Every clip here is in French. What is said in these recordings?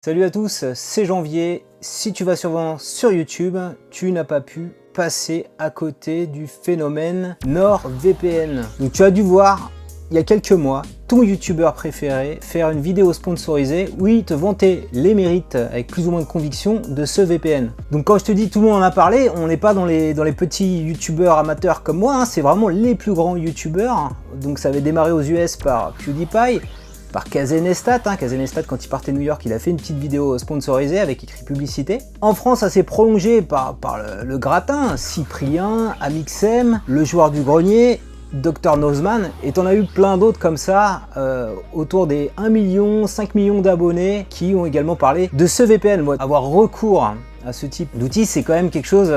Salut à tous, c'est Janvier. Si tu vas sur YouTube, tu n'as pas pu passer à côté du phénomène NordVPN. Donc tu as dû voir, il y a quelques mois, ton youtubeur préféré faire une vidéo sponsorisée où il te vantait les mérites avec plus ou moins de conviction de ce VPN. Donc quand je te dis tout le monde en a parlé, on n'est pas dans les petits youtubeurs amateurs comme moi, hein, c'est vraiment les plus grands youtubeurs. Donc ça avait démarré aux US par PewDiePie, par Kazenestat, Kazenestat quand il partait de New York, il a fait une petite vidéo sponsorisée avec écrit publicité. En France, ça s'est prolongé par le gratin, Cyprien, Amixem, le joueur du grenier, Dr Nozman, et t'en as eu plein d'autres comme ça, autour des 1 million, 5 millions d'abonnés qui ont également parlé de ce VPN. Moi, avoir recours à ce type d'outil, c'est quand même quelque chose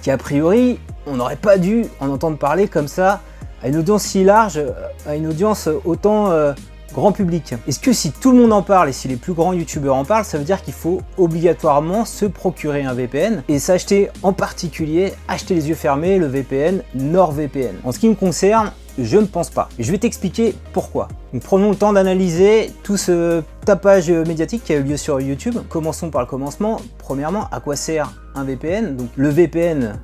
qui a priori, on n'aurait pas dû en entendre parler comme ça, à une audience si large, à une audience autant grand public. Est-ce que si tout le monde en parle et si les plus grands youtubeurs en parlent, ça veut dire qu'il faut obligatoirement se procurer un VPN et s'acheter en particulier, acheter les yeux fermés, le VPN NordVPN? En ce qui me concerne, je ne pense pas. Je vais t'expliquer pourquoi. Donc prenons le temps d'analyser tout ce tapage médiatique qui a eu lieu sur YouTube. Commençons par le commencement. Premièrement, à quoi sert un VPN? Donc le VPN,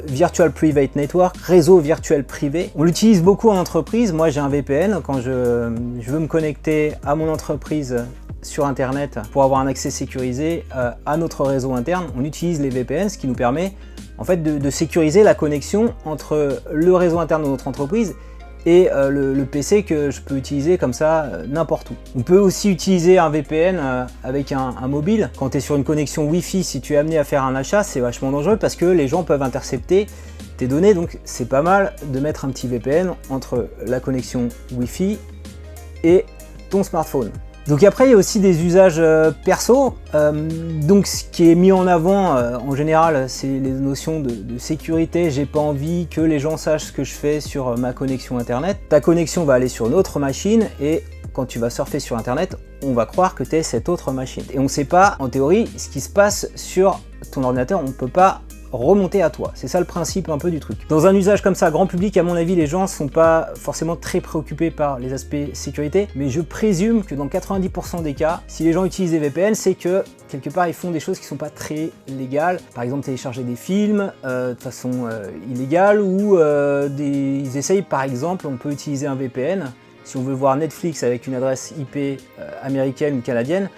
Virtual Private Network, réseau virtuel privé. On l'utilise beaucoup en entreprise. Moi j'ai un VPN quand je veux me connecter à mon entreprise sur internet pour avoir un accès sécurisé à notre réseau interne. On utilise les VPN, ce qui nous permet en fait de sécuriser la connexion entre le réseau interne de notre entreprise et le PC que je peux utiliser comme ça n'importe où. On peut aussi utiliser un VPN avec un mobile. Quand tu es sur une connexion Wi-Fi, si tu es amené à faire un achat, c'est vachement dangereux parce que les gens peuvent intercepter tes données. Donc c'est pas mal de mettre un petit VPN entre la connexion Wi-Fi et ton smartphone. Donc après il y a aussi des usages perso, donc ce qui est mis en avant en général c'est les notions de sécurité. J'ai pas envie que les gens sachent ce que je fais sur ma connexion internet. Ta connexion va aller sur une autre machine et quand tu vas surfer sur internet, on va croire que tu es cette autre machine. Et on ne sait pas en théorie ce qui se passe sur ton ordinateur, on ne peut pas remonter à toi. C'est ça le principe un peu du truc. Dans un usage comme ça, grand public, à mon avis, les gens ne sont pas forcément très préoccupés par les aspects sécurité, mais je présume que dans 90% des cas, si les gens utilisent des VPN, c'est que quelque part ils font des choses qui ne sont pas très légales. Par exemple, télécharger des films de façon illégale ou ils essayent, par exemple, on peut utiliser un VPN. Si on veut voir Netflix avec une adresse IP américaine ou canadienne,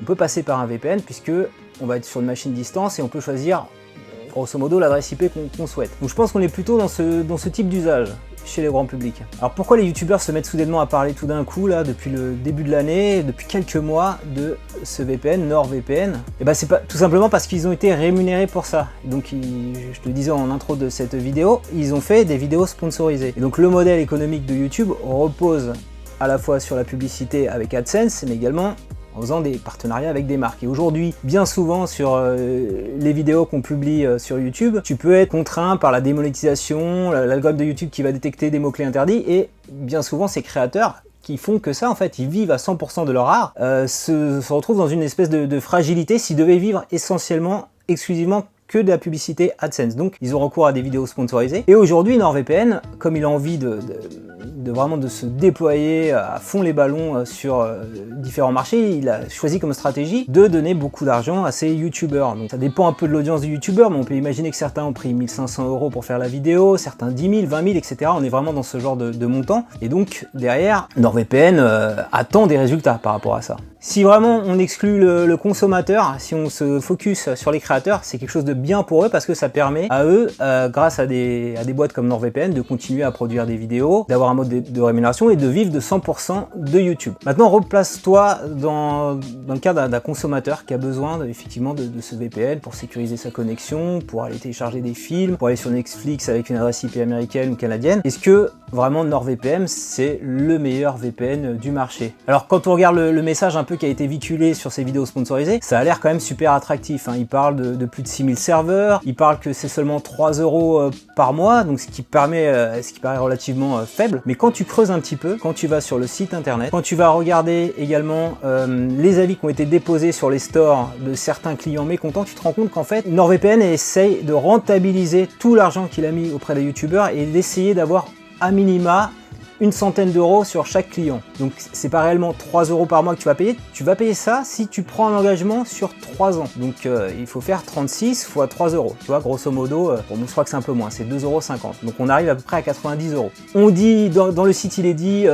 on peut passer par un VPN puisque on va être sur une machine distance et on peut choisir grosso modo l'adresse IP qu'on souhaite. Donc je pense qu'on est plutôt dans ce type d'usage chez les grands publics. Alors pourquoi les youtubeurs se mettent soudainement à parler tout d'un coup là depuis le début de l'année, depuis quelques mois de ce VPN, NordVPN? Et ben c'est pas tout simplement parce qu'ils ont été rémunérés pour ça. Donc je te le disais en intro de cette vidéo, ils ont fait des vidéos sponsorisées. Et donc le modèle économique de YouTube repose à la fois sur la publicité avec AdSense, mais également en faisant des partenariats avec des marques. Et aujourd'hui, bien souvent sur les vidéos qu'on publie sur YouTube, tu peux être contraint par la démonétisation, l'algorithme de YouTube qui va détecter des mots-clés interdits, et bien souvent ces créateurs qui font que ça, en fait, ils vivent à 100% de leur art, se retrouvent dans une espèce de fragilité s'ils devaient vivre essentiellement, exclusivement que de la publicité AdSense. Donc ils ont recours à des vidéos sponsorisées. Et aujourd'hui, NordVPN, comme il a envie de vraiment de se déployer à fond les ballons sur différents marchés, il a choisi comme stratégie de donner beaucoup d'argent à ses youtubeurs. Donc ça dépend un peu de l'audience du youtubeur, mais on peut imaginer que certains ont pris 1 500 € pour faire la vidéo, certains 10 000, 20 000, etc. On est vraiment dans ce genre de montant. Et donc derrière, NordVPN attend des résultats par rapport à ça. Si vraiment on exclut le consommateur, si on se focus sur les créateurs, c'est quelque chose de bien pour eux parce que ça permet à eux, grâce à des boîtes comme NordVPN, de continuer à produire des vidéos, d'avoir un mode de rémunération et de vivre de 100% de YouTube. Maintenant, replace-toi dans le cas d'un consommateur qui a besoin effectivement de ce VPN pour sécuriser sa connexion, pour aller télécharger des films, pour aller sur Netflix avec une adresse IP américaine ou canadienne. Est-ce que vraiment NordVPN c'est le meilleur VPN du marché? Alors quand on regarde le message un peu qui a été véhiculé sur ces vidéos sponsorisées, ça a l'air quand même super attractif. Il parle de plus de 6000 serveurs, il parle que c'est seulement 3 € par mois, donc ce qui paraît relativement faible. Mais quand tu creuses un petit peu, quand tu vas sur le site internet, quand tu vas regarder également les avis qui ont été déposés sur les stores de certains clients mécontents, tu te rends compte qu'en fait NordVPN essaye de rentabiliser tout l'argent qu'il a mis auprès des youtubeurs et d'essayer d'avoir à minima une centaine d'euros sur chaque client. Donc c'est pas réellement 3 euros par mois que tu vas payer ça si tu prends un engagement sur 3 ans. Donc il faut faire 36 fois 3 euros. Tu vois, grosso modo, bon, je crois que c'est un peu moins, c'est 2,50 €. Donc on arrive à peu près à 90 euros. On dit, dans le site il est dit,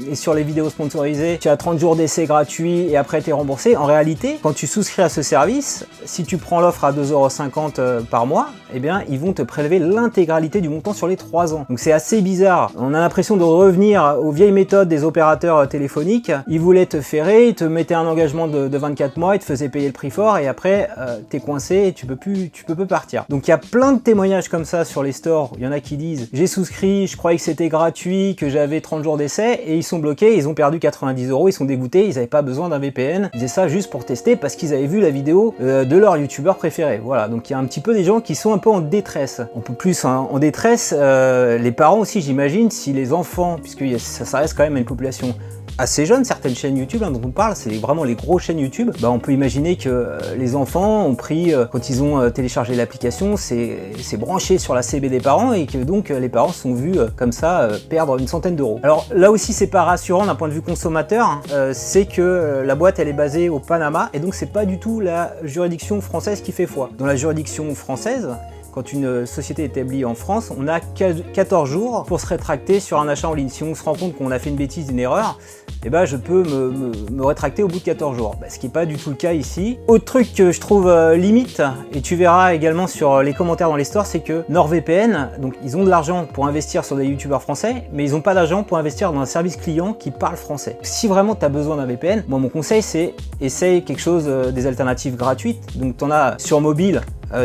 et sur les vidéos sponsorisées, tu as 30 jours d'essai gratuit et après tu es remboursé. En réalité, quand tu souscris à ce service, si tu prends l'offre à 2,50 € par mois, eh bien ils vont te prélever l'intégralité du montant sur les 3 ans. Donc c'est assez bizarre. On a l'impression de revenir aux vieilles méthodes des opérateurs téléphoniques. Ils voulaient te ferrer, ils te mettaient un engagement de 24 mois, ils te faisaient payer le prix fort et après t'es coincé et tu peux plus partir. Donc il y a plein de témoignages comme ça sur les stores. Il y en a qui disent j'ai souscrit, je croyais que c'était gratuit, que j'avais 30 jours d'essai et ils sont bloqués, ils ont perdu 90 €, ils sont dégoûtés, ils n'avaient pas besoin d'un VPN, ils faisaient ça juste pour tester parce qu'ils avaient vu la vidéo de leur youtubeur préféré. Voilà, donc il y a un petit peu des gens qui sont un peu en détresse. Un peu plus en détresse, les parents aussi j'imagine, si les enfants, puisque ça reste quand même une population assez jeune, certaines chaînes YouTube dont on parle, c'est vraiment les grosses chaînes YouTube, on peut imaginer que les enfants ont pris, quand ils ont téléchargé l'application, c'est branché sur la CB des parents et que donc les parents sont vus comme ça perdre une centaine d'euros. Alors là aussi c'est pas rassurant d'un point de vue consommateur, c'est que la boîte elle est basée au Panama et donc c'est pas du tout la juridiction française qui fait foi. Dans la juridiction française, quand une société est établie en France, on a 14 jours pour se rétracter sur un achat en ligne. Si on se rend compte qu'on a fait une bêtise, une erreur, eh ben je peux me rétracter au bout de 14 jours. Ce qui n'est pas du tout le cas ici. Autre truc que je trouve limite, et tu verras également sur les commentaires dans les stores, c'est que NordVPN, donc ils ont de l'argent pour investir sur des youtubeurs français, mais ils n'ont pas d'argent pour investir dans un service client qui parle français. Si vraiment tu as besoin d'un VPN, moi mon conseil c'est essaye quelque chose, des alternatives gratuites. Donc tu en as sur mobile.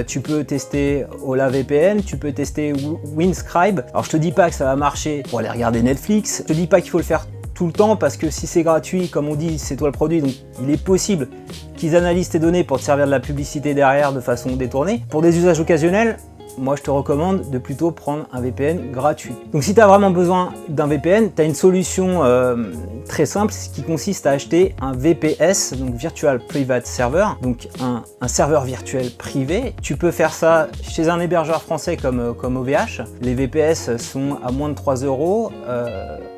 Tu peux tester Ola VPN, tu peux tester Winscribe. Alors je te dis pas que ça va marcher pour aller regarder Netflix, je te dis pas qu'il faut le faire tout le temps parce que si c'est gratuit, comme on dit, c'est toi le produit, donc il est possible qu'ils analysent tes données pour te servir de la publicité derrière de façon détournée. Pour des usages occasionnels, moi je te recommande de plutôt prendre un VPN gratuit. Donc si tu as vraiment besoin d'un VPN, tu as une solution très simple qui consiste à acheter un VPS, donc Virtual Private Server, donc un serveur virtuel privé. Tu peux faire ça chez un hébergeur français comme OVH. Les VPS sont à moins de 3 €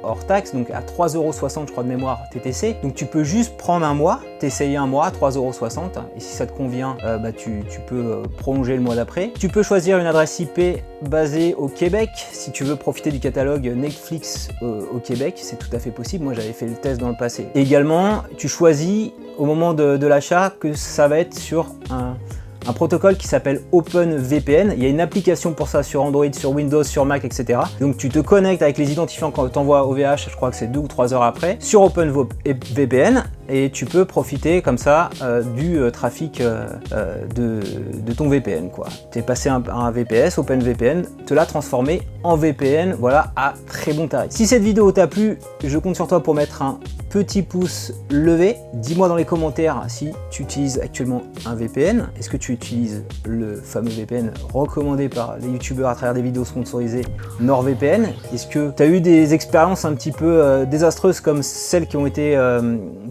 hors taxe, donc à 3,60 € je crois de mémoire TTC. Donc tu peux juste prendre un mois, t'essayer un mois, 3,60 € et si ça te convient, tu peux prolonger le mois d'après. Tu peux choisir une adresse IP basée au Québec si tu veux profiter du catalogue Netflix au Québec, c'est tout à fait possible. Moi j'avais fait le test dans le passé. Et également, tu choisis au moment de l'achat que ça va être sur un protocole qui s'appelle OpenVPN. Il y a une application pour ça sur Android, sur Windows, sur Mac, etc. Donc tu te connectes avec les identifiants quand tu envoies OVH, je crois que c'est 2 ou 3 heures après, sur OpenVPN et tu peux profiter comme ça du trafic de ton VPN, quoi. Tu es passé un VPS, OpenVPN, te l'a transformé en VPN, voilà, à très bon tarif. Si cette vidéo t'a plu, je compte sur toi pour mettre un petit pouce levé. Dis-moi dans les commentaires si tu utilises actuellement un VPN. Est-ce que tu utilises le fameux VPN recommandé par les youtubeurs à travers des vidéos sponsorisées NordVPN? Est-ce que tu as eu des expériences un petit peu désastreuses comme celles qui ont été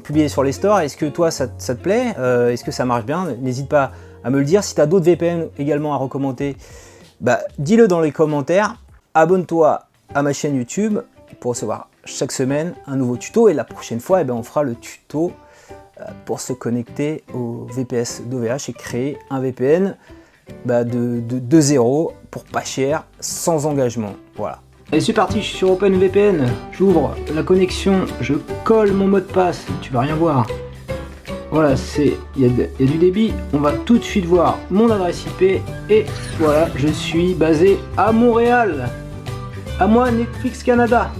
publiées sur les stores? Est-ce que toi ça te plaît? Est-ce que ça marche bien? N'hésite pas à me le dire. Si tu as d'autres VPN également à recommander, dis-le dans les commentaires. Abonne-toi à ma chaîne YouTube pour recevoir chaque semaine un nouveau tuto et la prochaine fois on fera le tuto pour se connecter au VPS d'OVH et créer un VPN de zéro pour pas cher, sans engagement. Voilà. Allez, c'est parti, je suis sur OpenVPN, j'ouvre la connexion, je colle mon mot de passe, tu vas rien voir. Voilà, il y a du débit, on va tout de suite voir mon adresse IP et voilà, je suis basé à Montréal. À moi Netflix Canada.